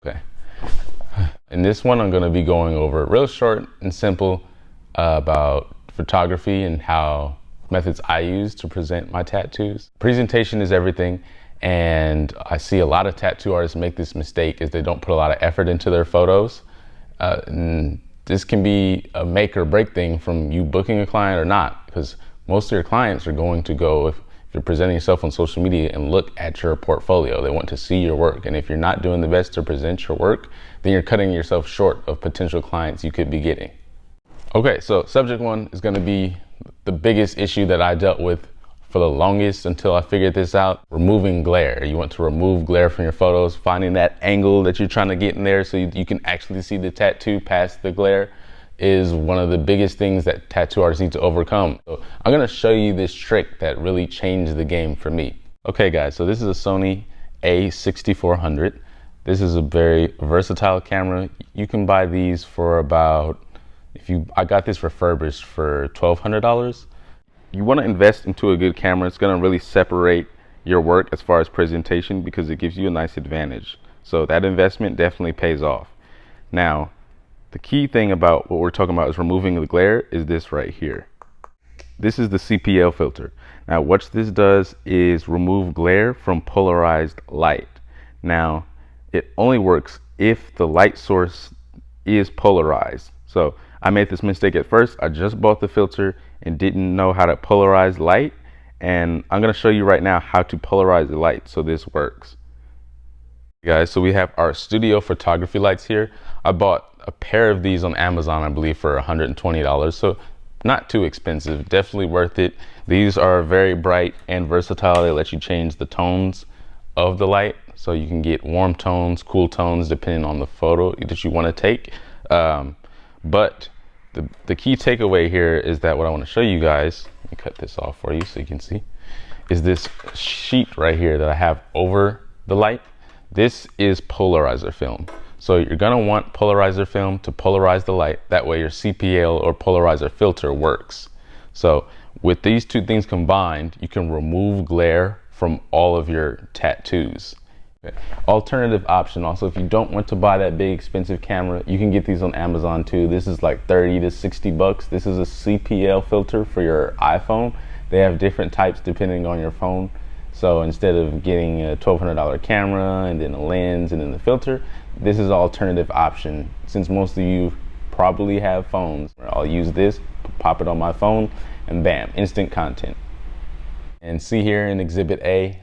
Okay. In this one, I'm going to be going over real short and simple about photography and how methods I use to present my tattoos. Presentation is everything, and I see a lot of tattoo artists make this mistake is they don't put a lot of effort into their photos. And this can be a make or break thing from you booking a client or not, because most of your clients are going to go, if you're presenting yourself on social media, and look at your portfolio. They want to see your work. And if you're not doing the best to present your work, then you're cutting yourself short of potential clients you could be getting. Okay, so subject one is going to be the biggest issue that I dealt with for the longest until I figured this out: removing glare. You want to remove glare from your photos, finding that angle that you're trying to get in there so you can actually see the tattoo past the glare is one of the biggest things that tattoo artists need to overcome. So I'm going to show you this trick that really changed the game for me. Okay guys, so this is a Sony A6400. This is a very versatile camera. You can buy these for about, I got this refurbished for $1,200. You want to invest into a good camera. It's going to really separate your work as far as presentation because it gives you a nice advantage. So that investment definitely pays off. Now, the key thing about what we're talking about is removing the glare is this right here. This is the CPL filter. Now, what this does is remove glare from polarized light. Now, it only works if the light source is polarized. So I made this mistake at first. I just bought the filter and didn't know how to polarize light. And I'm going to show you right now how to polarize the light so this works. Guys, so we have our studio photography lights here. I bought a pair of these on Amazon, I believe, for $120. So not too expensive, definitely worth it. These are very bright and versatile. They let you change the tones of the light. So you can get warm tones, cool tones, depending on the photo that you want to take. But the key takeaway here is that what I want to show you guys, let me cut this off for you so you can see, is this sheet right here that I have over the light. This is polarizer film. So you're gonna want polarizer film to polarize the light. That way your CPL or polarizer filter works. So with these two things combined, you can remove glare from all of your tattoos. Okay. Alternative option also, if you don't want to buy that big expensive camera, you can get these on Amazon too. This is like 30 to 60 bucks. This is a CPL filter for your iPhone. They have different types depending on your phone. So instead of getting a $1,200 camera and then a lens and then the filter, this is an alternative option. Since most of you probably have phones, I'll use this, pop it on my phone, and bam, instant content. And see here in Exhibit A,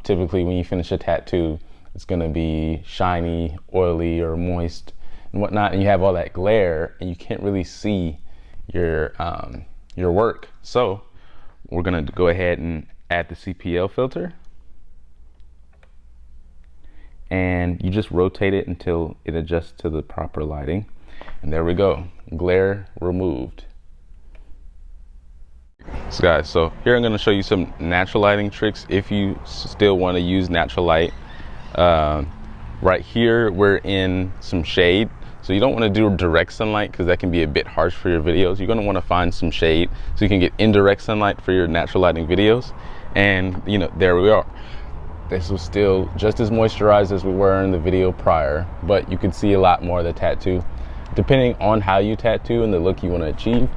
typically when you finish a tattoo, it's gonna be shiny, oily, or moist and whatnot, and you have all that glare and you can't really see your work. So we're gonna go ahead and add the CPL filter, and you just rotate it until it adjusts to the proper lighting, and there we go, glare removed. So guys, so here I'm going to show you some natural lighting tricks if you still want to use natural light. Right here we're in some shade, so you don't want to do direct sunlight because that can be a bit harsh for your videos. You're going to want to find some shade so you can get indirect sunlight for your natural lighting videos. And you know, there we are. This was still just as moisturized as we were in the video prior, but you can see a lot more of the tattoo. Depending on how you tattoo and the look you want to achieve,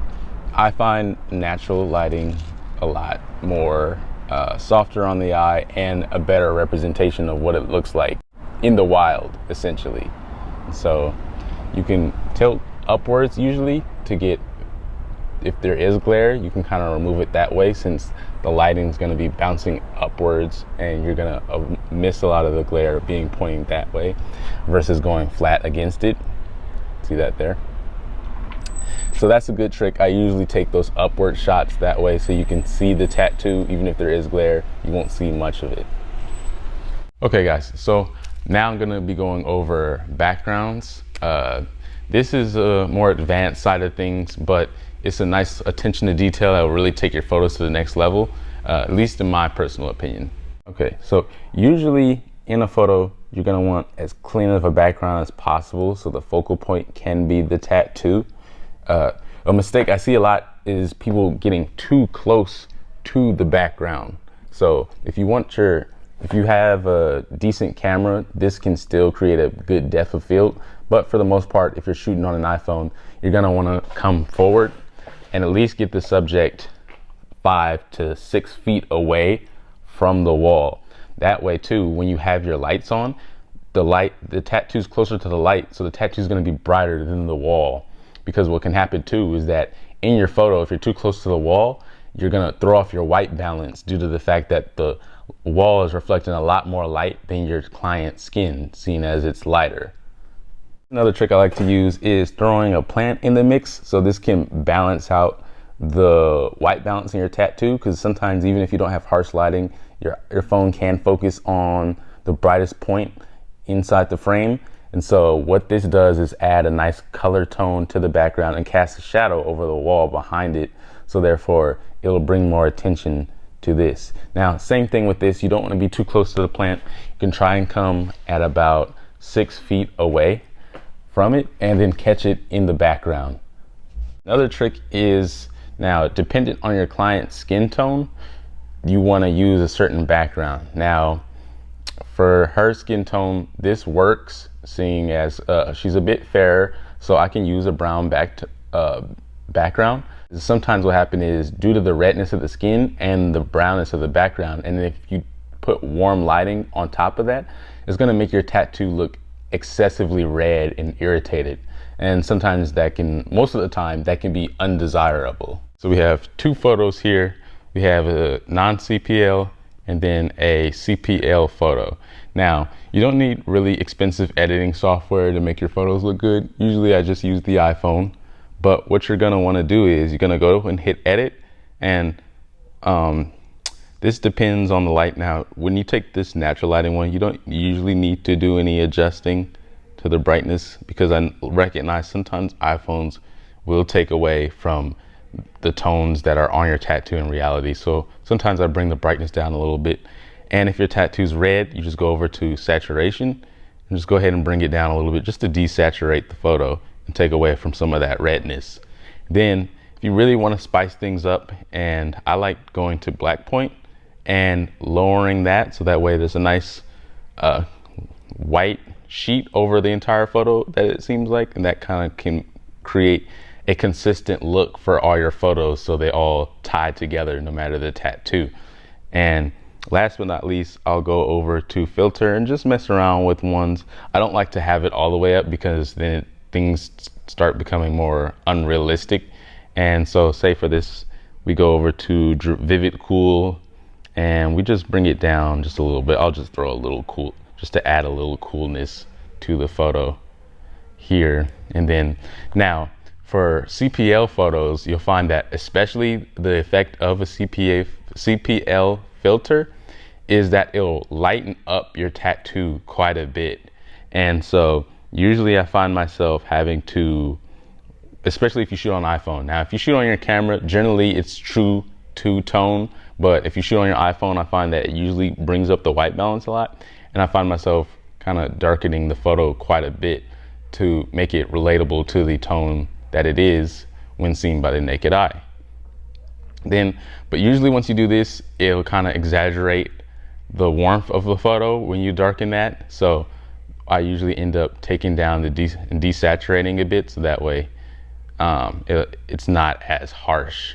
I find natural lighting a lot more softer on the eye and a better representation of what it looks like in the wild, essentially. So you can tilt upwards usually to get, if there is glare, you can kind of remove it that way, since the lighting is going to be bouncing upwards and you're going to miss a lot of the glare being pointing that way versus going flat against it. See that there? So that's a good trick. I usually take those upward shots that way so you can see the tattoo. Even if there is glare, you won't see much of it. Okay guys, so now I'm going to be going over backgrounds. This is a more advanced side of things, but it's a nice attention to detail that will really take your photos to the next level, at least in my personal opinion. Okay, so usually in a photo, you're gonna want as clean of a background as possible so the focal point can be the tattoo. A mistake I see a lot is people getting too close to the background. So if you want your If you have a decent camera, this can still create a good depth of field. But for the most part, if you're shooting on an iPhone, you're gonna wanna come forward and at least get the subject 5 to 6 feet away from the wall. That way too, when you have your lights on, the tattoo's closer to the light, so the tattoo's gonna be brighter than the wall. Because what can happen too is that in your photo, if you're too close to the wall, you're gonna throw off your white balance due to the fact that the wall is reflecting a lot more light than your client's skin, seeing as it's lighter. Another trick I like to use is throwing a plant in the mix, so this can balance out the white balance in your tattoo, because sometimes even if you don't have harsh lighting, your phone can focus on the brightest point inside the frame. And so what this does is add a nice color tone to the background and cast a shadow over the wall behind it. So therefore it'll bring more attention to this. Now, same thing with this. You don't want to be too close to the plant. You can try and come at about 6 feet away from it and then catch it in the background. Another trick is, now dependent on your client's skin tone, you want to use a certain background. Now, for her skin tone, this works, seeing as she's a bit fairer, so I can use a brown background. Sometimes what happens is, due to the redness of the skin and the brownness of the background, and if you put warm lighting on top of that, it's going to make your tattoo look excessively red and irritated. And sometimes that can, most of the time, that can be undesirable. So we have two photos here. We have a non-CPL and then a CPL photo. Now, you don't need really expensive editing software to make your photos look good. Usually I just use the iPhone, but what you're gonna wanna do is you're gonna go and hit edit, and this depends on the light. Now, when you take this natural lighting one, you don't usually need to do any adjusting to the brightness, because I recognize sometimes iPhones will take away from the tones that are on your tattoo in reality. So sometimes I bring the brightness down a little bit. And if your tattoo's red, you just go over to saturation and just go ahead and bring it down a little bit just to desaturate the photo and take away from some of that redness. Then if you really want to spice things up, and I like going to black point and lowering that, so that way there's a nice white sheet over the entire photo that it seems like, and that kind of can create a consistent look for all your photos, so they all tie together no matter the tattoo. And last but not least, I'll go over to filter and just mess around with ones. I don't like to have it all the way up, because then things start becoming more unrealistic. And so say for this, we go over to Vivid Cool and we just bring it down just a little bit. I'll just throw a little cool, just to add a little coolness to the photo here. And then now, for CPL photos, you'll find that especially the effect of a CPL filter is that it'll lighten up your tattoo quite a bit. And so usually I find myself having to, especially if you shoot on iPhone. Now, if you shoot on your camera, generally it's true two-tone, but if you shoot on your iPhone, I find that it usually brings up the white balance a lot. And I find myself kind of darkening the photo quite a bit to make it relatable to the tone that it is when seen by the naked eye. But usually once you do this, it'll kind of exaggerate the warmth of the photo when you darken that. So I usually end up taking down and desaturating a bit, so that way it's not as harsh.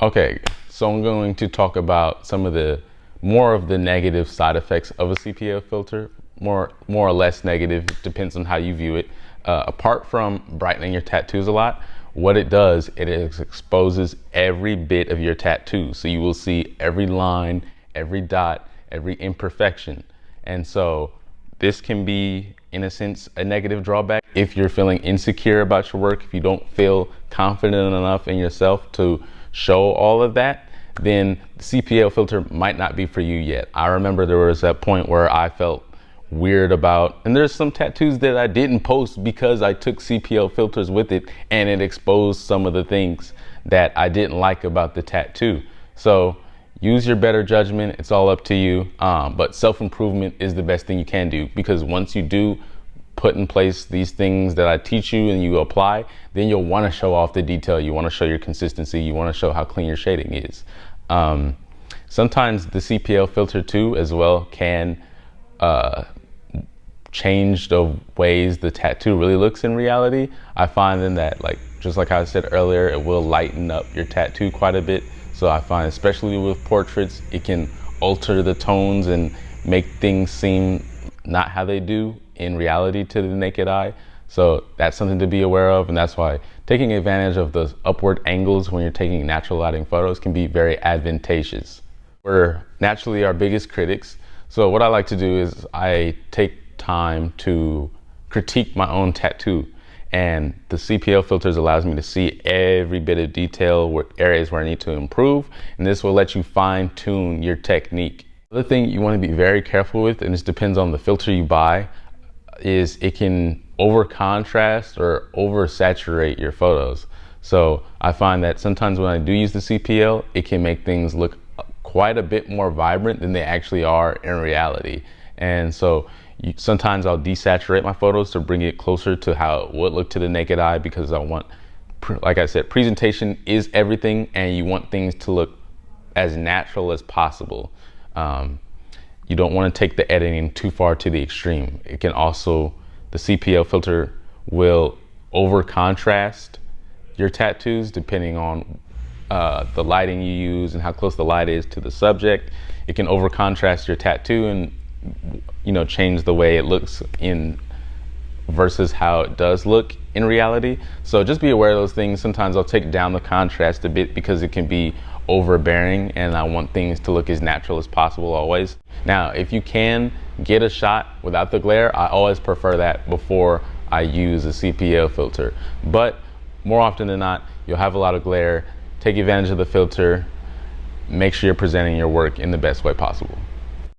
Okay, so I'm going to talk about some of the more of the negative side effects of a CPL filter, more or less negative, depends on how you view it. Apart from brightening your tattoos a lot, what it does, it exposes every bit of your tattoo. So you will see every line, every dot, every imperfection. And so this can be, in a sense, a negative drawback. If you're feeling insecure about your work, if you don't feel confident enough in yourself to show all of that, then the CPL filter might not be for you yet. I remember there was that point where I felt weird about, and there's some tattoos that I didn't post because I took CPL filters with it, and it exposed some of the things that I didn't like about the tattoo. So use your better judgment, it's all up to you, but self-improvement is the best thing you can do, because once you do put in place these things that I teach you and you apply, then you'll want to show off the detail, you want to show your consistency, you want to show how clean your shading is. Sometimes the CPL filter too as well can change the ways the tattoo really looks in reality. I find then that, like, just like I said earlier, it will lighten up your tattoo quite a bit. So I find, especially with portraits, it can alter the tones and make things seem not how they do in reality to the naked eye. So that's something to be aware of, and that's why taking advantage of those upward angles when you're taking natural lighting photos can be very advantageous. We're naturally our biggest critics, so what I like to do is I take time to critique my own tattoo, and the CPL filters allows me to see every bit of detail, areas where I need to improve, and this will let you fine-tune your technique. The other thing you want to be very careful with, and this depends on the filter you buy, is it can over contrast or over saturate your photos. So I find that sometimes when I do use the CPL, it can make things look quite a bit more vibrant than they actually are in reality. And so sometimes I'll desaturate my photos to bring it closer to how it would look to the naked eye, because I want, like I said, presentation is everything, and you want things to look as natural as possible. You don't want to take the editing too far to the extreme. It can also, the CPL filter will over contrast your tattoos depending on the lighting you use and how close the light is to the subject. It can over contrast your tattoo and, you know, change the way it looks in versus how it does look in reality. So just be aware of those things. Sometimes I'll take down the contrast a bit because it can be overbearing, and I want things to look as natural as possible always. Now, if you can get a shot without the glare, I always prefer that before I use a CPL filter. But more often than not, you'll have a lot of glare. Take advantage of the filter. Make sure you're presenting your work in the best way possible.